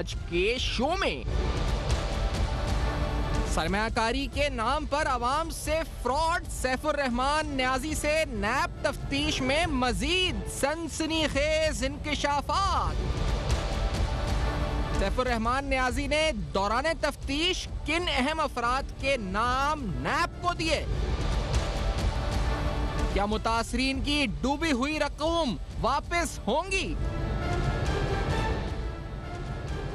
आज के शो में। सरमायाकारी के नाम पर आवाम से फ्रॉड, सैफुर रहमान न्याजी से नैब तफ्तीश में मजीद सनसनीखेज इंकिशाफात। सैफुर रहमान न्याजी ने दौरान तफ्तीश किन अहम अफराद के नाम नैब को दिए? क्या मुतासरीन की डूबी हुई रकूम वापस होंगी?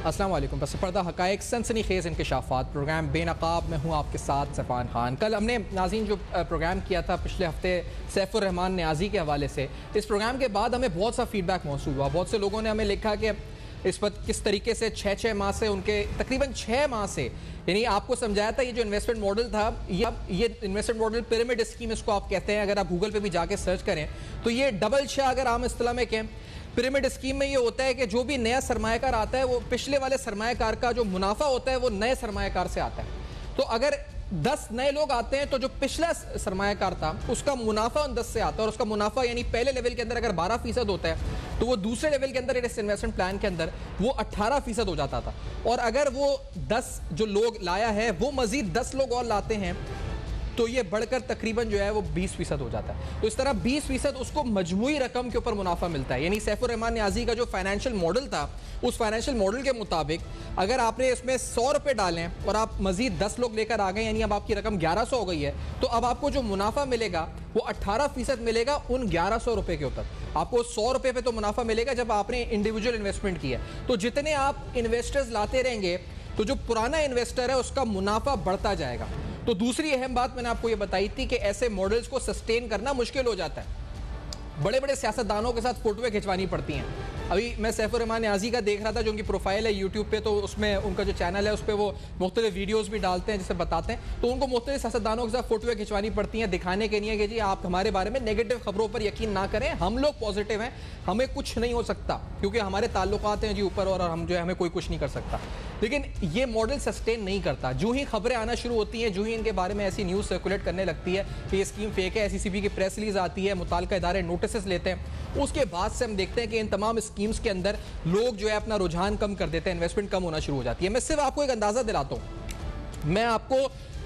अस्सलाम वालेकुम। बस पर्दा हकायक सनसनीखेज इंकिशाफात प्रोग्राम बेनकाब में हूँ आपके साथ सफ़ान खान। कल हमने नाज़रीन जो प्रोग्राम किया था पिछले हफ्ते सैफुर रहमान न्याजी के हवाले से, इस प्रोग्राम के बाद हमें बहुत सा फीडबैक मौसूल हुआ। बहुत से लोगों ने हमें लिखा कि इस पर किस तरीके से 6 माह से उनके तकरीबन 6 माह से, यानी आपको समझाया था ये जो इन्वेस्टमेंट मॉडल था, ये इन्वेस्टमेंट मॉडल पिरामिड स्कीम इसको आप कहते हैं। अगर आप गूगल पे भी जाके सर्च करें तो ये डबल शाह, अगर आम इस्तिलाह में कहें, पिरामिड स्कीम में ये होता है कि जो भी नया सरमायाकार आता है वो पिछले वाले सरमायाकार का जो मुनाफा होता है वो नए सरमायाकार से आता है। तो अगर 10 नए लोग आते हैं तो जो पिछला सरमायाकार था उसका मुनाफा उन 10 से आता है, और उसका मुनाफा यानी पहले लेवल के अंदर अगर 12% होता है तो वो दूसरे लेवल के अंदर इस इन्वेस्टमेंट प्लान के अंदर वो 18% हो जाता था। और अगर वो 10 जो लोग लाया है वो मजीद 10 लोग और लाते हैं तो ये बढ़कर तकरीबन जो है वो 20% हो जाता है। तो इस तरह 20% उसको मजमूई रकम के ऊपर मुनाफा मिलता है। यानी सैफुर रहमान न्याजी का जो फाइनेंशियल मॉडल था, उस फाइनेंशियल मॉडल के मुताबिक अगर आपने इसमें 100 रुपये डालें और आप मजीद 10 लोग लेकर आ गए, यानी अब आपकी रकम 1100 हो गई है, तो अब आपको जो मुनाफा मिलेगा वो 18% मिलेगा उन 1100 रुपये के ऊपर। आपको 100 रुपये पे तो मुनाफा मिलेगा जब आपने इंडिविजुअल इन्वेस्टमेंट किया। तो जितने आप इन्वेस्टर्स लाते रहेंगे तो जो पुराना इन्वेस्टर है उसका मुनाफा बढ़ता जाएगा। तो दूसरी अहम बात मैंने आपको ये बताई थी कि ऐसे मॉडल्स को सस्टेन करना मुश्किल हो जाता है। बड़े बड़े सियासतदानों के साथ फोटोएं खिंचवानी पड़ती हैं। अभी मैं सैफुर रहमान न्याजी का देख रहा था, जो उनकी प्रोफाइल है यूट्यूब पे, तो उसमें उनका जो चैनल है उस पर वो मुख्तलिफ वीडियोस भी डालते हैं जिसे बताते हैं। तो उनको मुख्तलिफ सियासतदानों के साथ फोटोएं खिंचवानी पड़ती हैं दिखाने के लिए कि जी आप हमारे बारे में नेगेटिव खबरों पर यकीन ना करें, हम लोग पॉजिटिव हैं, हमें कुछ नहीं हो सकता क्योंकि हमारे ताल्लुकात हैं जी ऊपर, और हम जो है हमें कोई कुछ नहीं कर सकता। लेकिन ये मॉडल सस्टेन नहीं करता। जो ही खबरें आना शुरू होती हैं, जो ही इनके बारे में ऐसी न्यूज़ सर्कुलेट करने लगती है कि ये स्कीम फेक है, SECB की प्रेस रिलीज आती है, मुताल्लिका इदारे नोटिस लेते हैं, उसके बाद से हम देखते हैं कि इन तमाम स्कीम्स के अंदर लोग जो है अपना रुझान कम कर देते हैं, इन्वेस्टमेंट कम होना शुरू हो जाती है। मैं सिर्फ आपको एक अंदाजा दिलाता हूँ, मैं आपको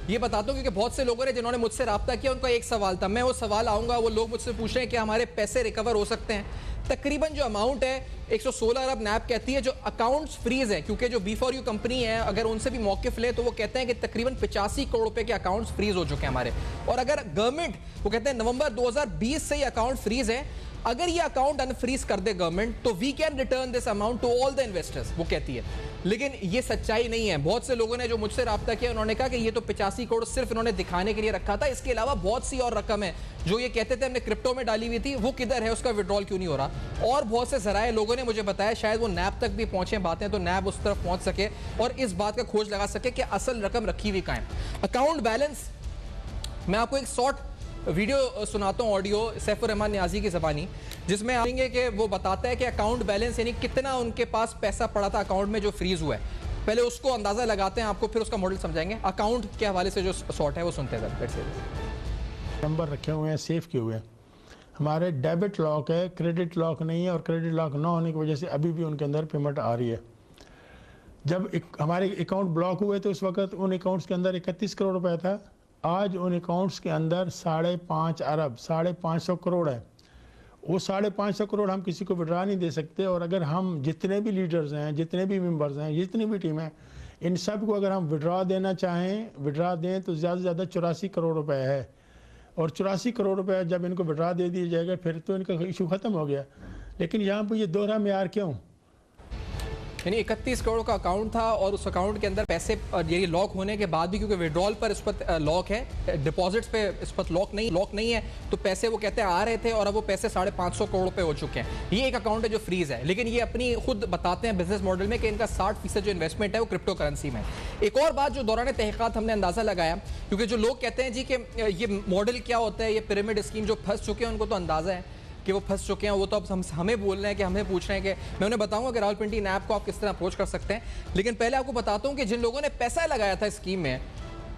ये बताता हूँ, क्योंकि बहुत से लोगों ने जिन्होंने मुझसे रब्ता किया उनका एक सवाल था, मैं वो सवाल आऊँगा, वो लोग मुझसे पूछ रहे हैं कि हमारे पैसे रिकवर हो सकते हैं। तकरीबन जो अमाउंट है 116 अरब नैब कहती है जो अकाउंट्स फ्रीज है, क्योंकि जो B4U कंपनी है अगर उनसे भी मौकिफ ले तो वो कहते हैं कि तकरीबन 85 करोड़ रुपए के अकाउंट्स फ्रीज हो चुके हैं हमारे। और अगर गवर्नमेंट, वो कहते हैं नवंबर 2020 से ये अकाउंट फ्रीज है, अगर ये अकाउंट अनफ्रीज कर दे गवर्नमेंट तो we can return this amount to all the investors, वो कहती है। लेकिन ये सच्चाई नहीं है। बहुत से लोगों ने जो मुझसे रब्ता किया उन्होंने कहा कि ये तो 85 करोड़ सिर्फ इन्होंने दिखाने के लिए रखा था, इसके अलावा बहुत सी और रकम है जो ये कहते थे हमने क्रिप्टो में डाली हुई थी, वो किधर है, उसका विड्रॉल क्यों नहीं हो रहा। और बहुत से जराए लोगों ने मुझे बताया शायद वो नैब तक भी पहुंचे बातें, तो नैब उस तरफ पहुंच सके और इस बात का खोज लगा सके कि असल रकम रखी हुई कहाँ है। अकाउंट बैलेंस, मैं आपको एक शॉर्ट वीडियो सुनाता हूँ, ऑडियो सैफुर रहमान न्याजी की ज़बानी, जिसमें आएंगे कि वो बताता है कि अकाउंट बैलेंस यानी कितना उनके पास पैसा पड़ा था अकाउंट में जो फ्रीज हुआ है। पहले उसको अंदाज़ा लगाते हैं, आपको फिर उसका मॉडल समझाएंगे। अकाउंट के हवाले से जो शॉर्ट है वो सुनते हैं। नंबर रखे हुए हैं, सेफ किए हुए हैं। हमारे डेबिट लॉक है, क्रेडिट लॉक नहीं है, और क्रेडिट लॉक ना होने की वजह से अभी भी उनके अंदर पेमेंट आ रही है। जब हमारे अकाउंट ब्लॉक हुए तो उस वक्त उन अकाउंट्स के अंदर 31 करोड़ रुपए था। आज उन अकाउंट्स के अंदर 5.5 अरब 550 करोड़ है। वो 550 करोड़ हम किसी को विड्रा नहीं दे सकते। और अगर हम जितने भी लीडर्स हैं, जितने भी मेंबर्स हैं, जितनी भी टीम है, इन सब को अगर हम विड्रा देना चाहें, विड्रा दें तो ज़्यादा से ज़्यादा 84 करोड़ रुपए है। और 84 करोड़ रुपए जब इनको विड्रा दे दिया जाएगा फिर तो इनका इशू ख़त्म हो गया। लेकिन यहाँ पर ये दोहरा मेयार क्यों? यानी 31 करोड़ का अकाउंट था और उस अकाउंट के अंदर पैसे ये लॉक होने के बाद भी, क्योंकि विड्रॉल पर इस पर लॉक है, डिपॉजिट्स पे इस पर लॉक नहीं है, तो पैसे वो कहते हैं आ रहे थे और अब वो पैसे 550 करोड़ रुपए हो चुके हैं। ये एक अकाउंट है जो फ्रीज है। लेकिन ये अपनी खुद बताते हैं बिजनेस मॉडल में कि इनका 60% जो इन्वेस्टमेंट है वो क्रिप्टो करेंसी में। एक और बात जो दौरान तहकीकात हमने अंदाजा लगाया, क्योंकि जो लोग कहते हैं जी कि ये मॉडल क्या होता है, ये पिरामिड स्कीम, जो फंस चुके हैं उनको तो अंदाजा है कि वो फंस चुके हैं, वो तो अब हमें बोल रहे हैं कि हमें पूछ रहे हैं कि मैं उन्हें बताऊंगा कि रावलपिंडी नैब को आप किस तरह अप्रोच कर सकते हैं। लेकिन पहले आपको बताता हूं कि जिन लोगों ने पैसा लगाया था स्कीम में,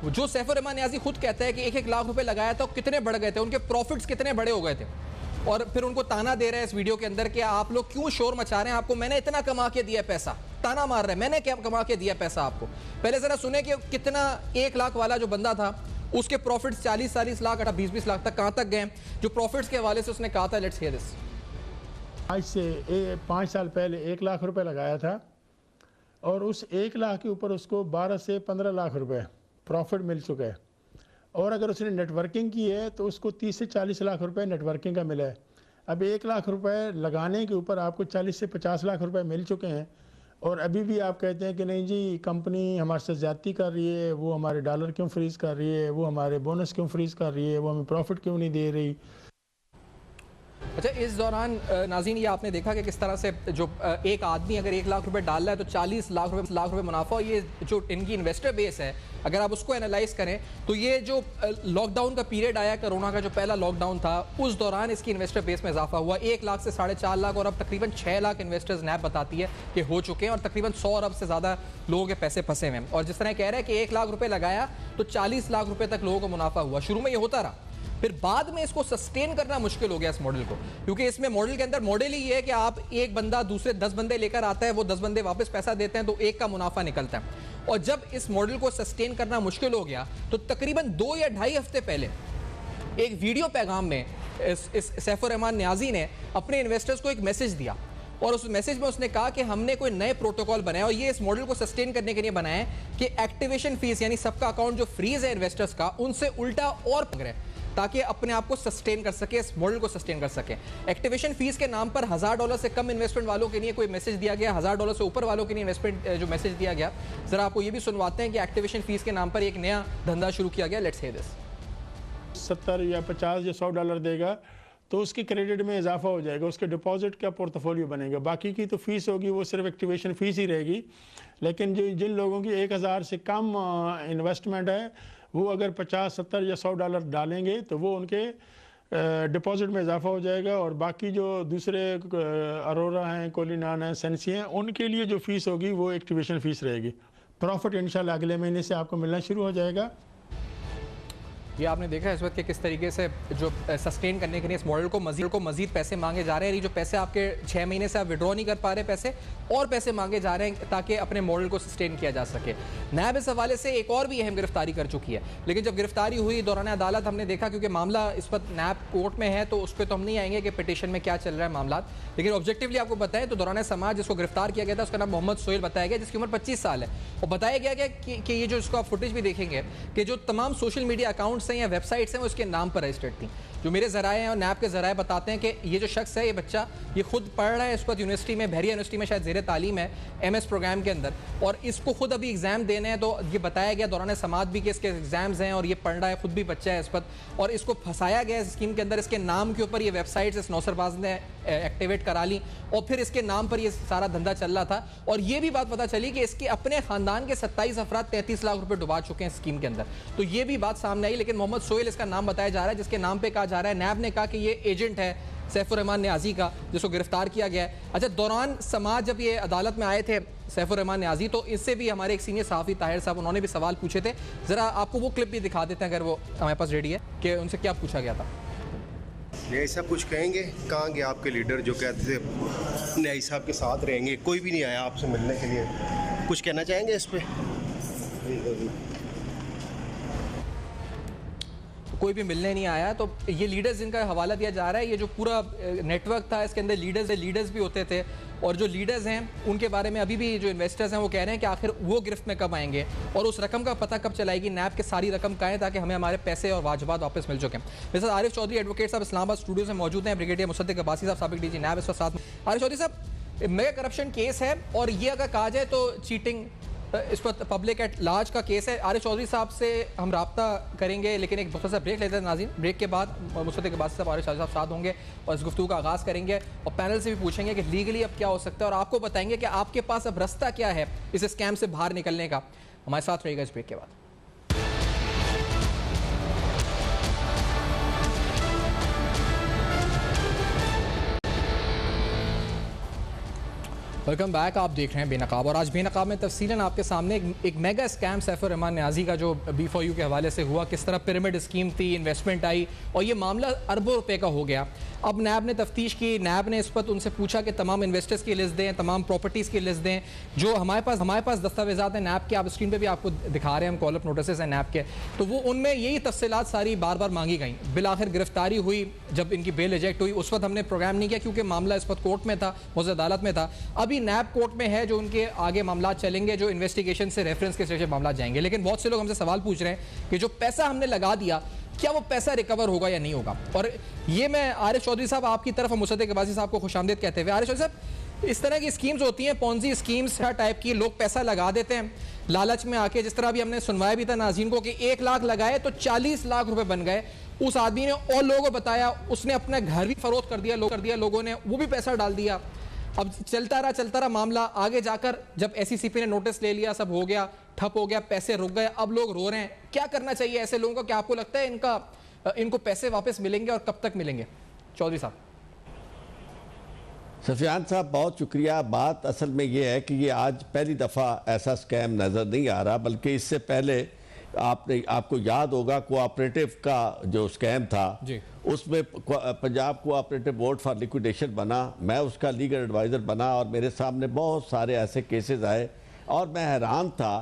जो सैफुर रहमान न्याजी खुद कहता है कि 1-1 लाख रुपए लगाया था, कितने बढ़ गए थे, उनके प्रॉफिट्स कितने बड़े हो गए थे। और फिर उनको ताना दे रहे हैं इस वीडियो के अंदर कि आप लोग क्यों शोर मचा रहे हैं, आपको मैंने इतना कमा के दिया पैसा, ताना मार रहा है मैंने क्या कमा के दिया पैसा आपको। पहले जरा सुने कि कितना 1 लाख वाला जो बंदा था उसके प्रॉफिट्स 40-40 लाख 20-20 लाख तक कहां तक गए, जो प्रॉफिट्स के हवाले से उसने कहा था। Let's hear this. आज से 5 साल पहले 1 लाख रुपए लगाया था और उस 1 लाख के ऊपर उसको 12 से 15 लाख रुपए प्रॉफिट मिल चुका है। और अगर उसने नेटवर्किंग की है तो उसको 30 से 40 लाख रुपए नेटवर्किंग का मिला है। अब 1 लाख रुपए लगाने के ऊपर आपको 40 से 50 लाख रुपए मिल चुके हैं और अभी भी आप कहते हैं कि नहीं जी कंपनी हमारे साथ ज़्यादती कर रही है, वो हमारे डॉलर क्यों फ्रीज़ कर रही है, वो हमारे बोनस क्यों फ्रीज़ कर रही है, वो हमें प्रॉफिट क्यों नहीं दे रही। अच्छा, इस दौरान नाज़रीन ये आपने देखा कि किस तरह से जो एक आदमी अगर 1 लाख रुपए डाल रहा है तो 40 लाख रुपए मुनाफा। ये जो इनकी इन्वेस्टर बेस है अगर आप उसको एनालाइज करें तो ये जो लॉकडाउन का पीरियड आया, कोरोना का जो पहला लॉकडाउन था, उस दौरान इसकी इन्वेस्टर बेस में इजाफा हुआ 1 लाख से 4.5 लाख और अब तकरीबन 6 लाख इन्वेस्टर्स नैब बताती है कि हो चुके हैं और तकरीबन 100 अरब से ज़्यादा लोगों के पैसे फंसे हुए हैं। और जिस तरह कह रहे हैं कि 1 लाख रुपए लगाया तो 40 लाख रुपए तक लोगों को मुनाफा हुआ। शुरू में ये होता रहा, फिर बाद में इसको सस्टेन करना मुश्किल हो गया इस मॉडल को, क्योंकि इसमें मॉडल के अंदर मॉडल ही है कि आप एक बंदा दूसरे 10 बंदे लेकर आता है, वो 10 बंदे वापस पैसा देते हैं तो एक का मुनाफा निकलता है। और जब इस मॉडल को सस्टेन करना मुश्किल हो गया तो तकरीबन 2 या 2.5 हफ्ते पहले एक वीडियो पैगाम में इस सैफुर रहमान न्याजी ने अपने इन्वेस्टर्स को एक मैसेज दिया और उस मैसेज में उसने कहा कि हमने कोई नए प्रोटोकॉल बनाया और ये इस मॉडल को सस्टेन करने के लिए बनाया है कि एक्टिवेशन फीस यानी सबका अकाउंट जो फ्रीज है इन्वेस्टर्स का उनसे उल्टा और पकड़े ताकि अपने आप को सस्टेन कर सके, इस मॉडल को सस्टेन कर सके। एक्टिवेशन फीस के नाम पर $1000 से कम इन्वेस्टमेंट वालों के लिए कोई मैसेज दिया गया, $1000 से ऊपर वालों के लिए इन्वेस्टमेंट जो मैसेज दिया गया। जरा आपको ये भी सुनवाते हैं कि एक्टिवेशन फीस के नाम पर एक नया धंधा शुरू किया गया। Let's hear this. 70 या 50 या $100 देगा तो उसकी क्रेडिट में इजाफा हो जाएगा, उसके डिपॉजिट का पोर्टफोलियो बनेगा। बाकी की तो फीस होगी वो सिर्फ एक्टिवेशन फीस ही रहेगी। लेकिन जो जिन लोगों की 1000 से कम इन्वेस्टमेंट है वो अगर 50, 70 या $100 डालेंगे तो वो उनके डिपॉजिट में इजाफा हो जाएगा। और बाकी जो दूसरे अरोरा हैं, कोलिनान हैं, सेंसी हैं, उनके लिए जो फ़ीस होगी वो एक्टिवेशन फ़ीस रहेगी। प्रॉफिट इंशाल्लाह अगले महीने से आपको मिलना शुरू हो जाएगा। ये आपने देखा इस वक्त कि किस तरीके से जो सस्टेन करने के लिए इस मॉडल को मजीद पैसे मांगे जा रहे हैं। ये जो पैसे आपके 6 महीने से आप विड्रॉ नहीं कर पा रहे पैसे, और पैसे मांगे जा रहे हैं ताकि अपने मॉडल को सस्टेन किया जा सके। नैब इस हवाले से एक और भी अहम गिरफ्तारी कर चुकी है, लेकिन जब गिरफ्तारी हुई दौरान अदालत हमने देखा, क्योंकि मामला इस वक्त नैब कोर्ट में है तो उस पर तो हम नहीं आएंगे कि पिटीशन में क्या चल रहा है मामला, लेकिन ऑब्जेक्टिवली आपको बताएं तो दौरान समाज जिसको गिरफ्तार किया गया था उसका नाम मोहम्मद सोहेल बताया गया, जिसकी उम्र 25 साल है। और बताया गया कि ये जो इसको आप फुटेज भी देखेंगे कि जो तमाम सोशल मीडिया अकाउंट्स हैं या वेबसाइट्स हैं वो इसके नाम पर रजिस्टर्ड थी। जो मेरे ज़राए हैं और नैब के ज़राए बताते हैं कि ये जो शख्स है, ये बच्चा, ये खुद पढ़ रहा है इस वक्त यूनिवर्सिटी में, बहरिया यूनिवर्सिटी में शायद ज़ेर तालीम है MS प्रोग्राम के अंदर, और इसको खुद अभी एग्ज़ाम देने हैं। तो ये बताया गया दौरान समाज भी कि इसके एग्ज़ाम्स हैं और ये पढ़ रहा है, खुद भी बच्चा है इस वक्त, और इसको फंसाया गया इस स्कीम के अंदर। इसके नाम के ऊपर ये वेबसाइट्स इस नौसरबाज ने एक्टिवेट करा ली और फिर इसके नाम पर ये सारा धंधा चल रहा था। और ये भी बात पता चली कि इसके अपने ख़ानदान के 27 अफराद 33 लाख रुपए डुबा चुके हैं स्कीम के अंदर। तो ये भी बात सामने आई, लेकिन मोहम्मद सोहेल इसका नाम बताया जा रहा है, जिसके नाम पे कहा जा रहा है, नैब ने कहा कि ये एजेंट है सैफुर रहमान न्याजी का, जिसको गिरफ्तार किया गया है। अच्छा, दौरान समाज जब ये अदालत में आए थे सैफुर रहमान न्याजी, तो इससे भी हमारे एक सीनियर सहाफ़ी ताहिर साहब, उन्होंने भी सवाल पूछे थे। ज़रा आपको वो क्लिप भी दिखा देते हैं अगर वो हमारे पास रेडी है, कि उनसे क्या पूछा गया था। न्याई साहब कुछ कहेंगे? कहाँ गए आपके लीडर जो कहते थे न्याई साहब के साथ रहेंगे? कोई भी नहीं आया आपसे मिलने के लिए, कुछ कहना चाहेंगे इस पर? कोई भी मिलने नहीं आया। तो ये लीडर्स जिनका हवाला दिया जा रहा है, ये जो पूरा नेटवर्क था इसके अंदर लीडर्स भी होते थे, और जो लीडर्स हैं उनके बारे में अभी भी जो इन्वेस्टर्स हैं वो कह रहे हैं कि आखिर वो गिरफ्त में कब आएंगे और उस रकम का पता कब चलाएगी नैब के सारी रकम का है, ताकि हमें हमारे पैसे और वाजबात वापस मिल चुके हैं। मेरे साथ आरिफ चौधरी एडवोकेट साहब इस्लामाबाद स्टूडियो में मौजूद हैं, ब्रिगेडियर मुसद्दिक अब्बासी साहब साबिक DG नैब इस वक्त साथ में। आरिफ चौधरी साहब, मेगा करप्शन केस है और ये अगर कहा जाए तो चीटिंग इस पर पब्लिक एट लार्ज का केस है। आरिफ चौधरी साहब से हम रब्ता करेंगे, लेकिन एक बहुत सा ब्रेक लेते हैं नाज़रीन। ब्रेक के बाद मुसद्दिक अब्बासी साहब, आरिफ चौधरी साहब साथ होंगे और इस गुफ्तगू का आगाज़ करेंगे और पैनल से भी पूछेंगे कि लीगली अब क्या हो सकता है और आपको बताएंगे कि आपके पास अब रास्ता क्या है इस स्कैम से बाहर निकलने का। हमारे साथ रहेगा इस ब्रेक के बाद। Welcome back. आप देख रहे हैं बेनकाब और आज बेनकाब में तफसीलन आपके सामने एक मेगा स्कैम सैफुर्रहमान नियाज़ी का जो B4U के हवाले से हुआ, किस तरह पिरामिड स्कीम थी, इन्वेस्टमेंट आई और ये मामला अरबों रुपए का हो गया। अब नैब ने तफ्तीश की, नैब ने इस वक्त उनसे पूछा कि तमाम इन्वेस्टर्स की लिस्ट दें, तमाम प्रॉपर्टीज़ की लिस्ट दें। जो हमारे पास दस्तावेज़ात हैं नैब के, आप स्क्रीन पर भी आपको दिखा रहे हैं, हम कॉल अप नोटिस हैं नैब के, तो वो उनमें यही तफसीलात सारी बार बार मांगी गई। बिलाखिर गिरफ्तारी हुई, जब इनकी बेल रिजेक्ट हुई उस वक्त हमने प्रोग्राम नहीं किया क्योंकि मामला इस वक्त कोर्ट में था, मौजूद अदालत में था। अभी नैब कोर्ट में है, जो उनके आगे मामला चलेंगे, जो इन्वेस्टिगेशन से रेफरेंस के सिलसिले मामला जाएंगे। लेकिन बहुत से लोग हमसे सवाल पूछ रहे हैं कि जो पैसा हमने लगा दिया क्या वो पैसा रिकवर होगा या नहीं होगा। और ये मैं आरिफ चौधरी साहब आपकी तरफ, मुसद्दिक अब्बासी साहब को खुशामदीद कहते हुए, आरिफ चौधरी साहब, इस तरह की स्कीम्स होती हैं, पॉन्जी स्कीम्स हर टाइप की, लोग पैसा लगा देते हैं लालच में आके। जिस तरह अभी हमने सुनवाया भी था नाज़रीन को कि 1 लाख लगाए तो 40 लाख रुपए बन गए। उस आदमी ने और लोगों को बताया, उसने अपना घर भी फरोख्त कर दिया, लोगों ने वो भी पैसा डाल दिया। अब चलता रहा मामला, आगे जाकर जब SECP ने नोटिस ले लिया, सब हो गया, ठप हो गया, पैसे रुक गए, अब लोग रो रहे हैं। क्या करना चाहिए ऐसे लोगों को? क्या आपको लगता है इनको पैसे वापस मिलेंगे और कब तक मिलेंगे? चौधरी साहब। सफियान साहब बहुत शुक्रिया। बात असल में ये है कि ये आज पहली दफ़ा ऐसा स्कैम नज़र नहीं आ रहा, बल्कि इससे पहले आपको याद होगा कोऑपरेटिव का जो स्कैम था, उसमें Punjab cooperative board for liquidation बना, मैं उसका लीगल एडवाइज़र बना और मेरे सामने बहुत सारे ऐसे केसेस आए और मैं हैरान था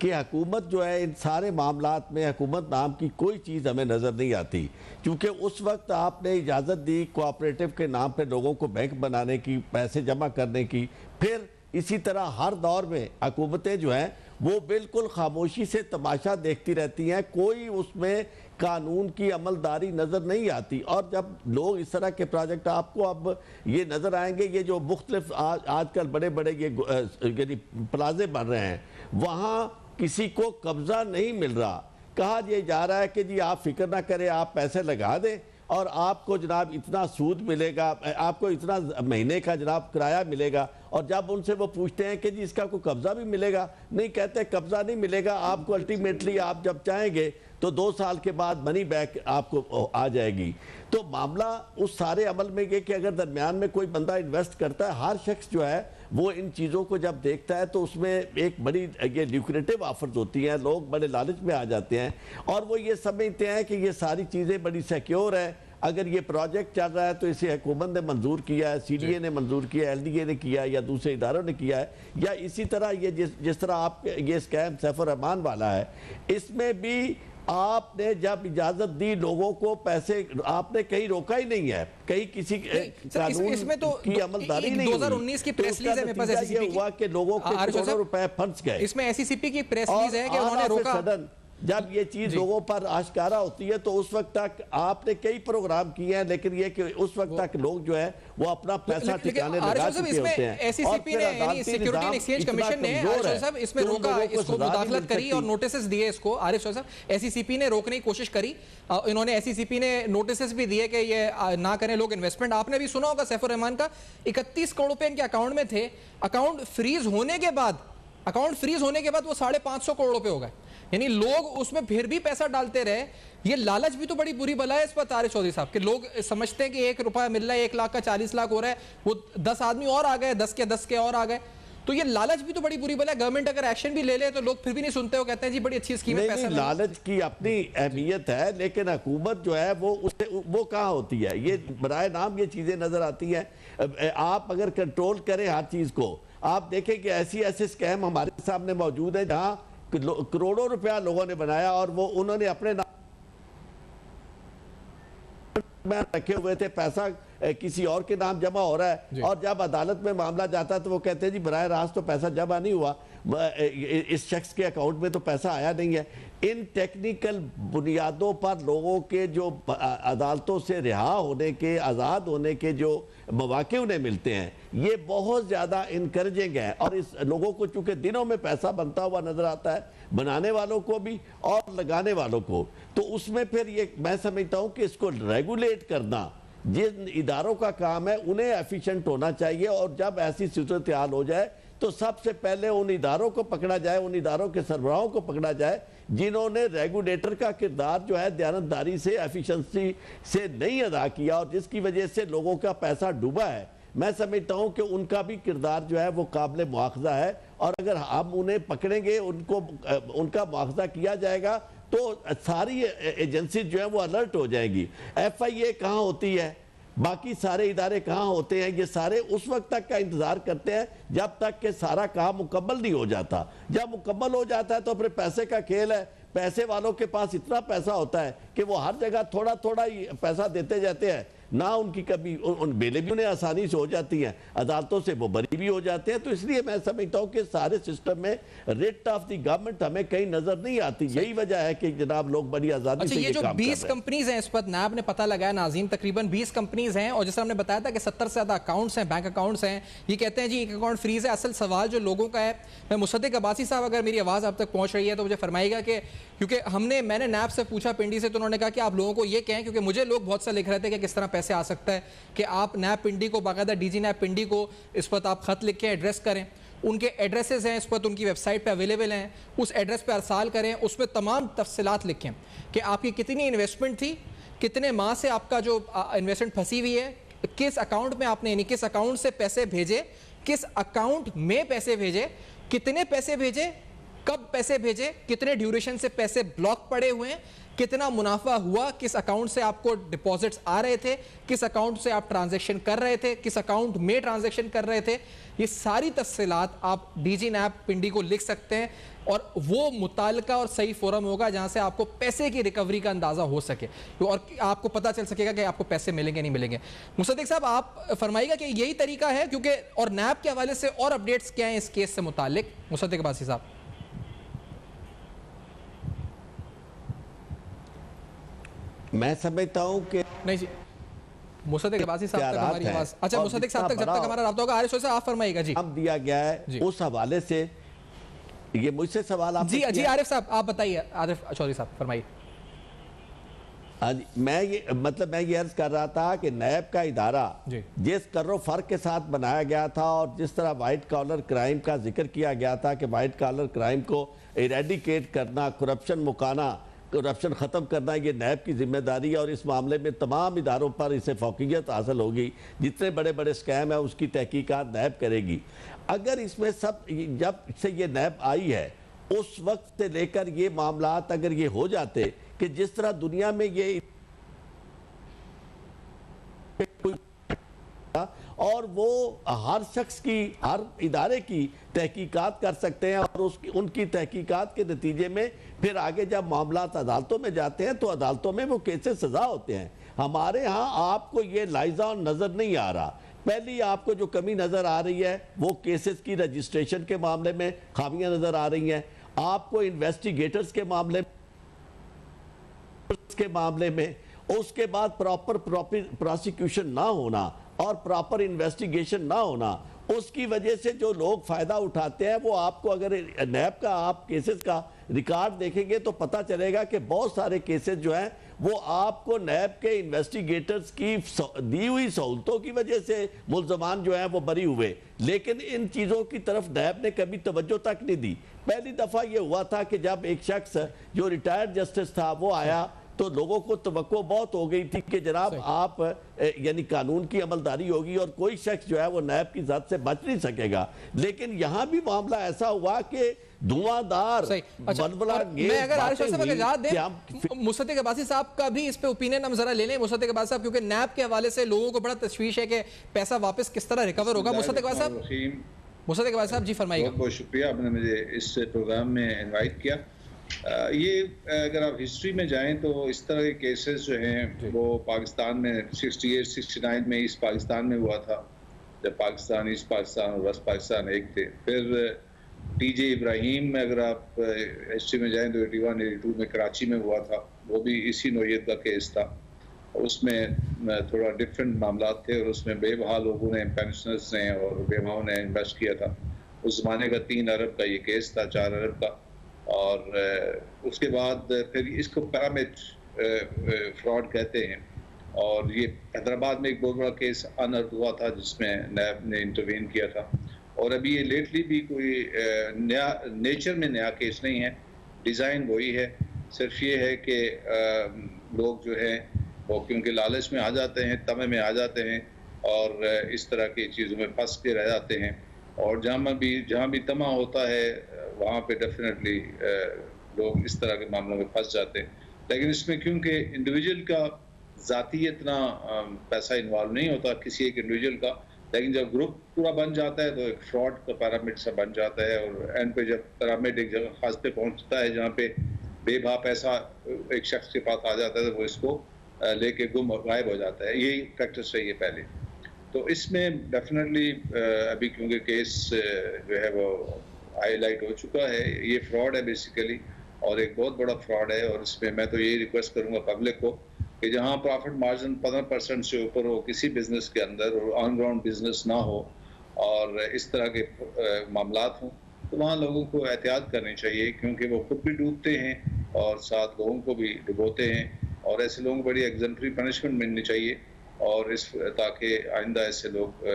कि हुकूमत जो है इन सारे मामलात में हुकूमत नाम की कोई चीज़ हमें नज़र नहीं आती। क्योंकि उस वक्त आपने इजाज़त दी कोऑपरेटिव के नाम पे लोगों को बैंक बनाने की, पैसे जमा करने की, फिर इसी तरह हर दौर में हुकूमतें जो हैं वो बिल्कुल खामोशी से तमाशा देखती रहती हैं, कोई उसमें कानून की अमलदारी नज़र नहीं आती। और जब लोग इस तरह के प्रोजेक्ट, आपको अब ये नज़र आएंगे, ये जो मुख्तलिफ आजकल बड़े बड़े ये यानी प्लाजे बन रहे हैं, वहाँ किसी को कब्जा नहीं मिल रहा। कहा ये जा रहा है कि जी आप फिक्र ना करें, आप पैसे लगा दें और आपको जनाब इतना सूद मिलेगा, आपको इतना महीने का जनाब किराया मिलेगा। और जब उनसे वो पूछते हैं कि जी इसका कोई कब्जा भी मिलेगा, नहीं, कहते कब्जा नहीं मिलेगा, आपको अल्टीमेटली आप जब चाहेंगे तो 2 साल के बाद मनी बैक आपको आ जाएगी। तो मामला उस सारे अमल में ये कि अगर दरमियान में कोई बंदा इन्वेस्ट करता है, हर शख्स जो है वो इन चीज़ों को जब देखता है तो उसमें एक बड़ी ये ल्यूक्रेटिव ऑफर्स होती हैं, लोग बड़े लालच में आ जाते हैं और वो ये समझते हैं कि ये सारी चीज़ें बड़ी सिक्योर है। अगर ये प्रोजेक्ट चल रहा है तो इसे हुकूमत ने मंजूर किया है, CDA ने मंजूर किया, LDA ने किया या दूसरे इदारों ने किया है, या इसी तरह ये जिस तरह आप ये स्कैम सैफुर्रहमान वाला है, इसमें भी आपने जब इजाजत दी लोगों को पैसे, आपने कहीं रोका ही नहीं है, कहीं किसी कानून इसमें तो की अमलदारी नहीं 2019 की प्रेस रिलीज है मेरे पास, SECP हुआ कि लोगों के करोड़ों रुपए फंस गए। इसमें SECP की प्रेस रिलीज है कि उन्होंने रोका। जब ये चीज लोगों पर आश्कारा होती है तो उस वक्त तक आपने कई प्रोग्राम किए हैं, लेकिन ये कि उस वक्त तक लोग जो है वो अपना पैसा ठिकाने लगा चुके होते हैं। SECP ने यानी सिक्योरिटी एंड एक्सचेंज कमीशन ने साहब इसमें रोका, इसको मुदाखलत करी और नोटिस दिए इसको। आरिफ साहब, SECP ने रोकने की कोशिश करी, इन्होंने SECP ने नोटिस भी दिए कि ये ना करें लोग इन्वेस्टमेंट। आपने भी सुना होगा सैफुर्रहमान का 31 करोड़ रुपए इनके अकाउंट में थे, अकाउंट फ्रीज होने के बाद वो 550 करोड़ रुपए हो गए। यानी लोग उसमें फिर भी पैसा डालते रहे। ये लालच भी तो बड़ी बुरी बला है इस पर तारिक चौधरी साहब, कि लोग समझते हैं कि 1 रुपया मिल रहा है, 1 लाख का 40 लाख हो रहा है, वो 10 आदमी और आ गए, 10 के और आ गए। तो ये लालच भी तो बड़ी बुरी बला है। गवर्नमेंट अगर एक्शन भी ले ले तो लोग फिर भी नहीं सुनते हो, कहते हैं जी बड़ी अच्छी स्कीम है, पैसा लालच की अपनी अहमियत है, लेकिन हुकूमत जो है वो कहाँ होती है, ये बराए नाम ये चीजें नजर आती हैं। आप अगर कंट्रोल करें हर चीज को, आप देखें कि ऐसे स्कैम हमारे सामने मौजूद है जहां करोड़ों रुपया लोगों ने बनाया और वो उन्होंने अपने नाम में रखे हुए थे, पैसा किसी और के नाम जमा हो रहा है और जब अदालत में मामला जाता है तो वो कहते हैं जी बराह रास्त तो पैसा जमा नहीं हुआ, इस शख्स के अकाउंट में तो पैसा आया नहीं है। इन टेक्निकल बुनियादों पर लोगों के जो अदालतों से रिहा होने के, आज़ाद होने के जो मौके उन्हें मिलते हैं, ये बहुत ज़्यादा इनकरेजिंग है। और इस लोगों को चूँकि दिनों में पैसा बनता हुआ नज़र आता है, बनाने वालों को भी और लगाने वालों को, तो उसमें फिर ये मैं समझता हूँ कि इसको रेगुलेट करना जिन इदारों का काम है उन्हें एफिशिएंट होना चाहिए। और जब ऐसी सूरत हाल हो जाए तो सबसे पहले उन इदारों को पकड़ा जाए, उन इदारों के सरबराहों को पकड़ा जाए जिन्होंने रेगुलेटर का किरदार जो है दयानतदारी से, एफिशिएंसी से नहीं अदा किया और जिसकी वजह से लोगों का पैसा डूबा है। मैं समझता हूं कि उनका भी किरदार जो है वो काबिल मुआखजा है, और अगर हम उन्हें पकड़ेंगे, उनका मुआखजा किया जाएगा तो सारी एजेंसी जो है वो अलर्ट हो जाएगी। FIA कहाँ होती है, बाकी सारे इदारे कहाँ होते हैं, ये सारे उस वक्त तक का इंतजार करते हैं जब तक कि सारा काम मुकम्मल नहीं हो जाता। जब मुकम्मल हो जाता है तो फिर पैसे का खेल है। पैसे वालों के पास इतना पैसा होता है कि वो हर जगह थोड़ा थोड़ा ही पैसा देते जाते हैं, ना उनकी कभी उन बेलें भी उन्हें आसानी से हो जाती हैं, अदालतों से वो बरी भी हो जाते हैं। तो इसलिए मैं समझता हूँ कि सारे सिस्टम में रेट ऑफ द गवर्नमेंट हमें कहीं नजर नहीं आती। यही वजह है कि जनाब लोग बड़ी आजादी से ये जो 20 कंपनीज हैं, इस पर नैब ने पता लगाया नाज़रीन, तकरीबन 20 कंपनीज हैं, और जैसे हमने बताया था कि 70 से ज्यादा अकाउंट्स हैं, बैंक अकाउंट्स हैं। ये कहते हैं जी एक अकाउंट फ्रीज है। असल सवाल जो लोगों का है, मैं मुसद्दिक अब्बासी साहब, अगर मेरी आवाज आप तक पहुंच रही है तो मुझे फरमाइएगा कि, क्योंकि मैंने नैब से पूछा पिंडी से, तो उन्होंने कहा कि आप लोगों को ये कहें, क्योंकि मुझे लोग बहुत सा लिख रहे थे कि किस तरह पैसे आ सकता है, कि आप नैब पिंडी को, बाकायदा DG नैब पिंडी को इस पर आप खत लिख के एड्रेस करें। उनके एड्रेसेस हैं इस पर, उनकी वेबसाइट पे अवेलेबल हैं, उस एड्रेस पे अरसाल करें, उसमें तमाम तफसीलात लिखें कि आपकी कितनी इन्वेस्टमेंट थी, कितने माह से आपका जो इन्वेस्टमेंट फंसी हुई है, किस अकाउंट में आपने, यानी किस अकाउंट से पैसे भेजे, किस अकाउंट में पैसे भेजे, कितने पैसे भेजे, कब पैसे भेजे, कितने ड्यूरेशन से पैसे ब्लॉक पड़े हुए हैं, कितना मुनाफा हुआ, किस अकाउंट से आपको डिपॉजिट्स आ रहे थे, किस अकाउंट से आप ट्रांजैक्शन कर रहे थे, किस अकाउंट में ट्रांजैक्शन कर रहे थे। ये सारी तफसीलात आप DG नैब पिंडी को लिख सकते हैं, और वो मुताल्लिका और सही फोरम होगा जहां से आपको पैसे की रिकवरी का अंदाजा हो सके, और आपको पता चल सकेगा कि आपको पैसे मिलेंगे नहीं मिलेंगे। मुसद्दिक साहब, आप फरमाइएगा कि यही तरीका है, क्योंकि और नैब के हवाले से और अपडेट्स क्या हैं इस केस से मुताल्लिक? मुसद्दिक अब्बासी साहब। मैं समझता हूं कि नहीं जी, मुसद्दिक अब्बासी साहब तक हमारी आवाज, अच्छा मुसद्दिक साहब तक जब तक हमारा राब्ता होगा, आरिफ साहब आप फरमाइएगा जी। अब दिया गया है उस हवाले से, ये मुझसे सवाल आप जी आरिफ साहब आप बताइए, आरिफ चौधरी साहब फरमाइए। मैं ये अर्ज कर रहा था कि नैब का इदारा जिस करो फर्क के साथ बनाया गया था, और जिस तरह वाइट कॉलर क्राइम का जिक्र किया गया था कि वाइट कॉलर क्राइम को इरेडिकेट करना, करप्शन ख़त्म करना, ये नैब की जिम्मेदारी है, और इस मामले में तमाम इदारों पर इसे फौकियत हासिल होगी। जितने बड़े बड़े स्कैम है उसकी तहकीकात नैब करेगी। अगर इसमें जब से ये नैब आई है उस वक्त से लेकर ये मामलात अगर ये हो जाते कि जिस तरह दुनिया में ये, और वो हर शख्स की, हर इदारे की तहकीकात कर सकते हैं, और उनकी तहकीकात के नतीजे में फिर आगे जब मामलात अदालतों में जाते हैं तो अदालतों में वो केसेस सजा होते हैं। हमारे यहाँ आपको ये लाइजान नजर नहीं आ रहा। पहली आपको जो कमी नजर आ रही है वो केसेस की रजिस्ट्रेशन के मामले में खामियां नजर आ रही हैं। आपको इन्वेस्टिगेटर्स के मामले में उसके बाद प्रॉपर प्रोसिक्यूशन ना होना और प्रॉपर इन्वेस्टिगेशन ना होना, उसकी वजह से जो लोग फायदा उठाते हैं वो आपको, अगर नैब का आप केसेस का रिकॉर्ड देखेंगे तो पता चलेगा कि बहुत सारे केसेस जो हैं वो आपको नैब के इन्वेस्टिगेटर्स की दी हुई सहूलतों की वजह से मुल्जमान जो हैं वो बरी हुए, लेकिन इन चीज़ों की तरफ नैब ने कभी तवज्जो तक नहीं दी। पहली दफ़ा ये हुआ था कि जब एक शख्स जो रिटायर्ड जस्टिस था वो आया तो लोगों को तवक्को बहुत हो गई थी कि जनाब आप यानी कानून की अमलदारी होगी और कोई शख्स जो है वो नैब की जात से बच नहीं सकेगा। लेकिन यहाँ भी मामला ऐसा हुआ कि धुआंधार मैं अगर आरिफ साहब अगर याद दें, मुसद्दिक अब्बासी साहब का भी इस पे ओपिनियन हम जरा ले लें। मुसद्दिक अब्बासी साहब, क्योंकि नैब के हवाले से लोगों को बड़ा तशवीश है कि पैसा वापस किस तरह रिकवर होगा। मुसद्दिक अब्बासी साहब जी फरमाइएगा। बहुत बहुत शुक्रिया, आपने मुझे इस प्रोग्राम में इनवाइट किया। ये अगर आप हिस्ट्री में जाएं तो इस तरह के केसेस जो हैं वो पाकिस्तान में 68-69 में ईस्ट पाकिस्तान में हुआ था, जब पाकिस्तान, ईस्ट पाकिस्तान और वेस्ट पाकिस्तान एक थे। फिर TJ इब्राहिम में अगर आप हिस्ट्री में जाएं तो 81-82 में कराची में हुआ था, वो भी इसी नौयत का केस था। उसमें थोड़ा डिफरेंट मामला थे और उसमें बेबहा लोगों ने, पेंशनर्स ने और बेबहाओं ने इन्वेस्ट किया था। उस ज़माने का 3 अरब का ये केस था, 4 अरब का। और उसके बाद फिर इसको पिरामिड फ्रॉड कहते हैं, और ये हैदराबाद में एक बहुत बड़ा केस अनर्थ हुआ था जिसमें नैब ने इंटरवीन किया था। और अभी ये लेटली भी कोई नया नेचर में नया केस नहीं है, डिज़ाइन वही है। सिर्फ ये है कि लोग जो हैं वो क्योंकि लालच में आ जाते हैं, तमे में आ जाते हैं और इस तरह की चीज़ों में फंस के रह जाते हैं। और जहाँ भी तमा होता है वहाँ पे डेफिनेटली लोग इस तरह के मामलों में फंस जाते हैं। लेकिन इसमें क्योंकि इंडिविजुअल का ज़ाती इतना पैसा इन्वॉल्व नहीं होता किसी एक इंडिविजुअल का, लेकिन जब ग्रुप पूरा बन जाता है तो एक फ्रॉड का पैरामिड सा बन जाता है। और एंड पे जब पैरामिड एक जगह खास पे पहुंचता है जहाँ पे बेभा पैसा एक शख्स के पास आ जाता है तो वो इसको लेके गायब हो जाता है। यही प्रैक्टिस रही है पहले। तो इसमें डेफिनेटली अभी क्योंकि केस जो है वो हाईलाइट हो चुका है, ये फ्रॉड है बेसिकली और एक बहुत बड़ा फ्रॉड है। और इसमें मैं तो यही रिक्वेस्ट करूंगा पब्लिक को कि जहां प्रॉफिट मार्जिन 15% से ऊपर हो किसी बिजनेस के अंदर और ऑन ग्राउंड बिजनेस ना हो और इस तरह के मामलात हों तो वहाँ लोगों को एहतियात करनी चाहिए, क्योंकि वो खुद भी डूबते हैं और साथ लोगों को भी डुबोते हैं। और ऐसे लोगों को बड़ी एग्जेम्पलरी पनिशमेंट मिलनी चाहिए और ताकि आइंदा ऐसे लोग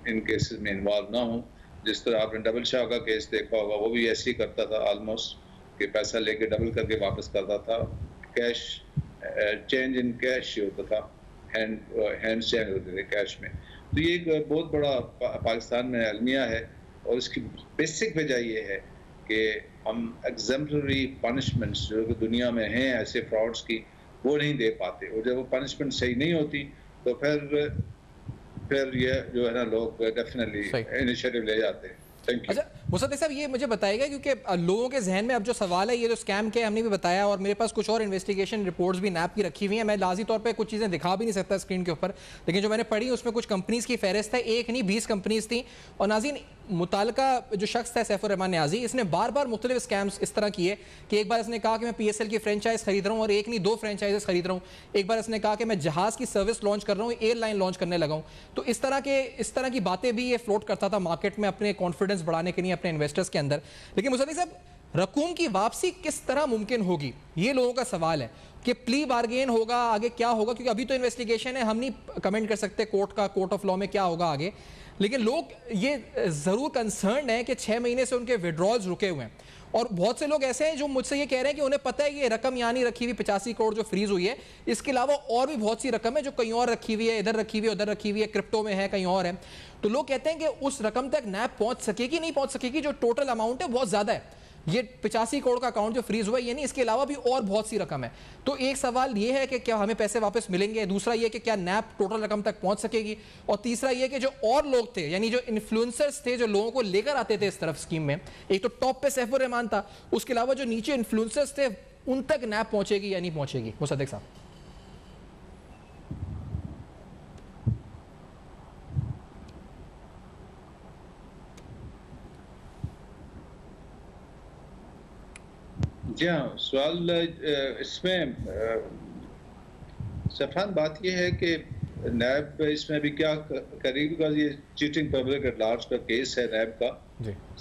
इन केसेस में इन्वॉल्व ना हों। जिस तरह आपने डबल शाह का केस देखा होगा, वो भी ऐसे ही करता था ऑलमोस्ट, कि पैसा लेके डबल करके वापस करता था। कैश चेंज इन कैश होता था, हैंड चेंज होते थे कैश में। तो ये एक बहुत बड़ा पाकिस्तान में अलमिया है और इसकी बेसिक वजह ये है कि हम एग्जेम्पलरी पनिशमेंट्स जो दुनिया में हैं ऐसे फ्रॉड्स की वो नहीं दे पाते। और जब वो पनिशमेंट सही नहीं होती तो फिर ये जो है ना लोग डेफिनेटली इनिशिएटिव ले जाते हैं। अच्छा मुसद्दिक साहब, ये मुझे बताएगा क्योंकि लोगों के जहन में अब जो सवाल है ये जो स्कैम के हमने भी बताया और मेरे पास कुछ और इन्वेस्टिगेशन रिपोर्ट्स भी नैप की रखी हुई हैं। मैं लाजी तौर पे कुछ चीज़ें दिखा भी नहीं सकता स्क्रीन के ऊपर, लेकिन जो मैंने पढ़ी उसमें कुछ कंपनीज़ की फहरिस्त है, एक नहीं 20 कंपनीज़ थी। और नाज़रीन, मुताल्लिका जो शख्स था सैफुर रहमान न्याजी, इसने बार बार मुख्तलिफ स्कैम्स इस तरह किए कि एक बार इसने कहा कि मैं PSL की फ्रेंचाइज खरीद रहा हूँ और एक नहीं 2 फ्रेंचाइजेस खरीद रहा हूँ। एक बार इसने कहा कि मैं जहाज़ की सर्विस लॉन्च कर रहा हूँ, एयरलाइन लॉन्च करने लगा हूँ। तो इस तरह की बातें भी ये फ्लोट करता था मार्केट में अपने कॉन्फिडेंस बढ़ाने के लिए अपने इन्वेस्टर्स के अंदर। लेकिन मुसद्दिक साहब, रकूम की वापसी किस तरह मुमकिन होगी, ये लोगों का सवाल है कि प्ली बार्गेन होगा, आगे क्या होगा, क्योंकि अभी तो इन्वेस्टिगेशन है, हम नहीं कमेंट कर सकते कोर्ट ऑफ लॉ में क्या होगा आगे। लेकिन लोग ये ज़रूर कंसर्न है कि 6 महीने से उनके विड्रॉल्स रुके हुए हैं और बहुत से लोग ऐसे हैं जो मुझसे ये कह रहे हैं कि उन्हें पता है कि ये रकम यहाँ नहीं रखी हुई 85 करोड़ जो फ्रीज हुई है, इसके अलावा और भी बहुत सी रकम है जो कहीं और रखी हुई है, इधर रखी हुई है, उधर रखी हुई है, क्रिप्टो में है, कहीं और है। तो लोग कहते हैं कि उस रकम तक नैप पहुंच सकेगी, नहीं पहुंच सकेगी, जो टोटल अमाउंट है बहुत ज़्यादा है। ये 85 करोड़ का अकाउंट जो फ्रीज हुआ है, ये नहीं, इसके अलावा भी और बहुत सी रकम है। तो एक सवाल ये है कि क्या हमें पैसे वापस मिलेंगे, दूसरा ये कि क्या नैप टोटल रकम तक पहुंच सकेगी, और तीसरा ये कि जो और लोग थे, यानी जो इन्फ्लुएंसर्स थे जो लोगों को लेकर आते थे इस तरफ स्कीम में, एक तो टॉप पे सैफुर रहमान था, उसके अलावा जो नीचे इन्फ्लुएंसर्स थे उन तक नैप पहुंचेगी या नहीं पहुंचेगी? मुसद्दिक साहब। जी हाँ, सवाल इसमें सफान बात यह है कि नैब इसमें अभी क्या करेगी, बिकॉज ये चीटिंग पब्लिक एट लार्ज का केस है नैब का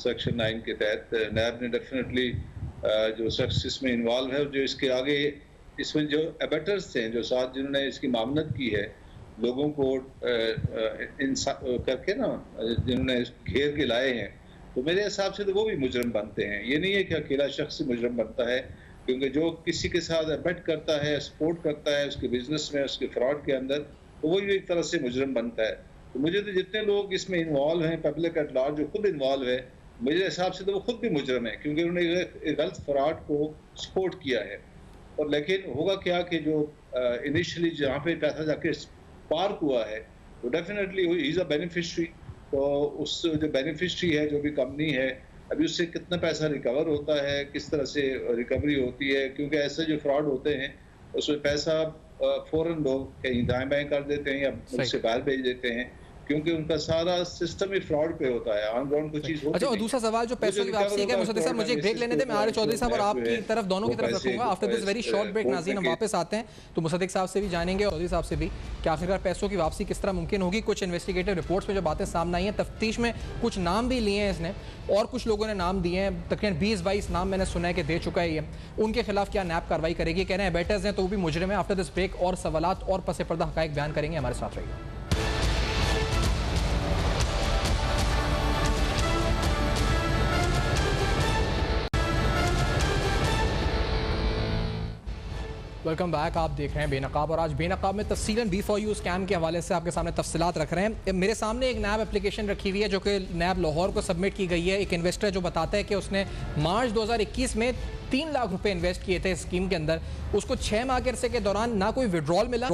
सेक्शन 9 के तहत। नैब ने डेफिनेटली जो शख्स इसमें इन्वॉल्व है, जो इसके आगे इसमें जो एबेटर्स थे, जो साथ जिन्होंने इसकी मामनत की है, लोगों को करके ना जिन्होंने घेर के लाए हैं, तो मेरे हिसाब से तो वो भी मुजरम बनते हैं। ये नहीं है कि अकेला शख्स मुजरम बनता है, क्योंकि जो किसी के साथ एबेट करता है, सपोर्ट करता है उसके बिजनेस में, उसके फ्रॉड के अंदर, तो वो भी एक तरह से मुजरम बनता है। तो मुझे तो जितने लोग इसमें इन्वॉल्व हैं, पब्लिक एट लार्ज जो खुद इन्वॉल्व है, मेरे हिसाब से तो वो खुद भी मुजरम है, क्योंकि उन्होंने गलत फ्रॉड को सपोर्ट किया है। और लेकिन होगा क्या कि जो इनिशियली जहाँ पे पैसा जाके पार्क हुआ है, तो definitely he is a beneficiary. तो उस जो बेनिफिशरी है, जो भी कंपनी है, अभी उससे कितना पैसा रिकवर होता है, किस तरह से रिकवरी होती है, क्योंकि ऐसे जो फ्रॉड होते हैं उसमें पैसा फौरन लोग कहीं दाएं बाएं कर देते हैं या उससे बाहर भेज देते हैं, क्योंकि उनका सारा सिस्टम ही फ्रॉड पे होता है, ऑन ग्राउंड कोई चीज होती है। अच्छा, और दूसरा सवाल जो पैसों की वापसी है, मुसद्दिक साहब मुझे एक ब्रेक लेने दें, मैं आरिफ चौधरी साहब और आपकी तरफ दोनों की तरफ रखूंगा। After this very short break नाज़रीन हम वापस आते हैं, तो मुसद्दिक साहब से भी जानेंगे और चौधरी साहब से भी कि आखिरकार पैसों की वापसी किस तरह मुमकिन होगी। कुछ इन्वेस्टिगेटिव रिपोर्ट्स में जो बातें सामने आई हैं, तफ्तीश में कुछ नाम भी लिए हैं इसने और कुछ लोगों ने नाम दिए हैं, तकरीबन 20-22 नाम मैंने सुना है कि दे चुका है ये। उनके खिलाफ क्या नैप कार्रवाई करेगी, कह रहे हैं बेटर्स हैं तो वो भी मुजरिम है। आफ्टर दिस ब्रेक और सवालात और पसे पर्दा हक़ाइक़ बयान करेंगे, हमारे साथ रहिए। Welcome back. आप देख रहे हैं बेनकाब और आज बेनकाब में तफसीलन B4U स्कैम के हवाले से आपके सामने तफसीलात रख रहे हैं। मेरे सामने एक नैब एप्लीकेशन रखी हुई है जो कि नैब लाहौर को सबमिट की गई है। एक इन्वेस्टर जो बताता है कि उसने मार्च 2021 में 3 लाख रुपए इन्वेस्ट किए थे इस स्कीम के अंदर, उसको 6 माह के अरसे के दौरान ना कोई विड्रॉल मिला,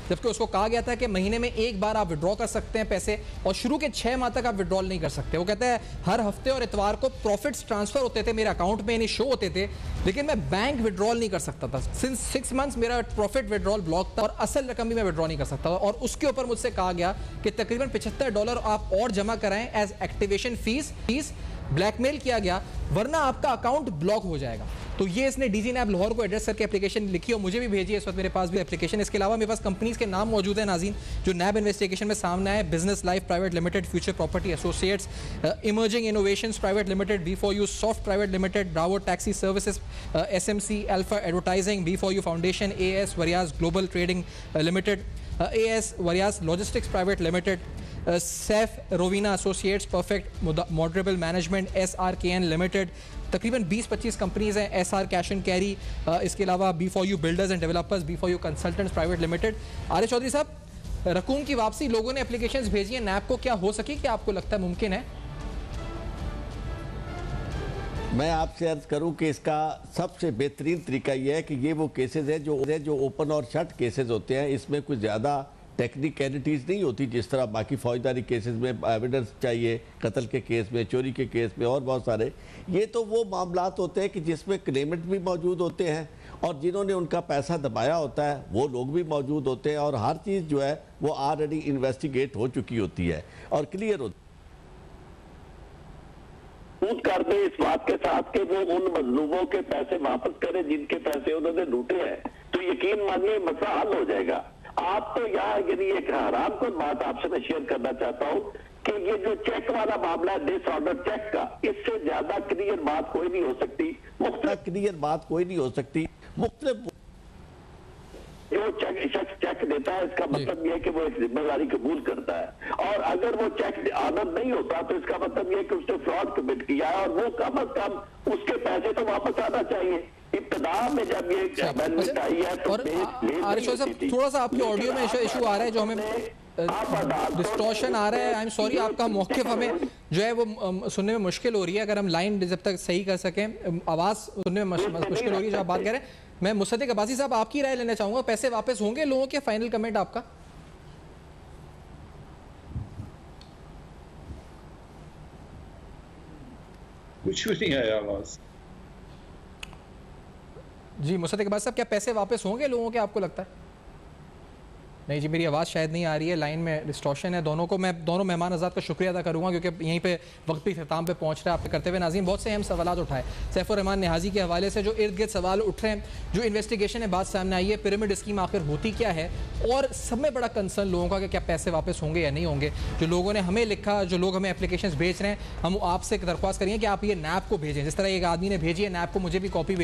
जबकि उसको कहा गया था कि महीने में एक बार आप विड्रॉ कर सकते हैं पैसे और शुरू के 6 माह तक आप विड्रॉल नहीं कर सकते। वो कहता है हर हफ्ते और इतवार को प्रॉफिट्स ट्रांसफर होते थे मेरे अकाउंट में, यानी शो होते थे, लेकिन मैं बैंक विड्रॉल नहीं कर सकता था। सिंस 6 मंथ्स मेरा प्रॉफिट विड्रॉल ब्लॉक था और असल रकम भी मैं विड्रॉ नहीं कर सकता था। और उसके ऊपर मुझसे कहा गया कि तकरीबन $75 आप और जमा कराएं एज एक्टिवेशन फीस। ब्लैकमेल किया गया वरना आपका अकाउंट ब्लॉक हो जाएगा। तो ये इसने डीजी नैब लाहौर को एड्रेस करके एप्लीकेशन लिखी और मुझे भी भेजी है। इस वक्त मेरे पास भी एप्लीकेशन, इसके अलावा मेरे पास कंपनीज के नाम मौजूद है नाज़रीन जो नैब इन्वेस्टिगेशन में सामने आए। Business life private limited, future property associates, emerging innovations private limited, B4U soft private limited, bravo taxi services, SMC alpha advertising, B4U foundation, AS वरियाज ग्लोबल ट्रेडिंग लिमिटेड, AS वरियाज logistics private limited, Saif Rovina associates, perfect मॉडरेबल management, SRKN limited. तकरीबन 20-25 companies हैं। SR cash and carry, इसके अलावा B4U builders and developers, B4U consultants private limited. Arif Chaudhary साहब, रकूम की वापसी लोगों ने एप्लीकेशंस भेजी हैं नैब को, क्या हो सकी, क्या आपको लगता है मुमकिन है? मैं आपसे अर्ज करूं कि इसका सबसे बेहतरीन तरीका यह है कि ये वो केसेस हैं जो ओपन और शट केसेस होते हैं। इसमें कुछ ज़्यादा टेक्निकलिटीज़ नहीं होती जिस तरह बाकी फौजदारी केसेस में एविडेंस चाहिए, कत्ल के केस में, चोरी के केस में और बहुत सारे। ये तो वो मामलात होते हैं कि जिसमें क्लेमेंट भी मौजूद होते हैं और जिन्होंने उनका पैसा दबाया होता है वो लोग भी मौजूद होते हैं और हर चीज़ जो है वो ऑलरेडी इन्वेस्टिगेट हो चुकी होती है और क्लियर होती है। कर दे इस बात के साथ कि वो उन मजलूमों के पैसे वापस करें जिनके पैसे उन्होंने लूटे हैं, तो यकीन मानिए मसला हल हो जाएगा। आप तो यहाँ यानी एक हराम को बात आपसे मैं शेयर करना चाहता हूँ कि ये जो चेक वाला मामला है, डिसऑर्डर चेक का, इससे ज्यादा क्लियर बात कोई नहीं हो सकती। मुख्तलिफ जो शख्स चेक देता है इसका मतलब यह है कि वो एक जिम्मेदारी कबूल करता है, और अगर वो चेक आदत नहीं होता तो इसका मतलब यह है कि उसने फ्रॉड कमिट किया है और वो कम अज कम उसके पैसे तो वापस आना चाहिए। इब्तिदा में जब ये अमेंडमेंट आई है तो आरिफ साहब थोड़ा सा आपके ऑडियो में इशू आ रहा है जो हमें डिस्टॉर्शन आ रहा है। आई एम सॉरी, आपका मौक़िफ़ हमें जो है वो सुनने में मुश्किल हो रही है। अगर हम लाइन जब तक सही कर सकें, आवाज़ सुनने में मुश्किल हो रही है जो आप बात कह रहे हैं। मैं मुसद्दिक अब्बासी साहब आपकी राय लेना चाहूँगा, पैसे वापस होंगे लोगों के? फाइनल कमेंट आपका। कुछ भी नहीं आया आवाज़। जी मुसद्दिक अब्बासी साहब, क्या पैसे वापस होंगे लोगों के, आपको लगता है? नहीं जी, मेरी आवाज़ शायद नहीं आ रही है, लाइन में डिस्टॉर्शन है। दोनों मेहमान आज़ाद का शुक्रिया अदा करूँगा क्योंकि यहीं पे वक्त भी इख्तिताम पे पहुँच रहा है। आपके करते हुए नाज़रीन बहुत से अहम सवाल उठाए सैफुर रहमान निहाज़ी के हवाले से, जो इर्द गिर्द सवाल उठ रहे हैं, जो इन्वेस्टिगेशन है बात सामने आई है, पिरामिड स्कीम आखिर होती क्या है, और सब में बड़ा कंसर्न लोगों का कि क्या पैसे वापस होंगे या नहीं होंगे। जो लोगों ने हमें लिखा, जो लोग हमें एप्लीकेशन भेज रहे हैं, हम आपसे दरख्वास्त करेंगे कि आप ये नैब को भेजें, जिस तरह एक आदमी ने भेजी है नैब को, मुझे भी कॉपी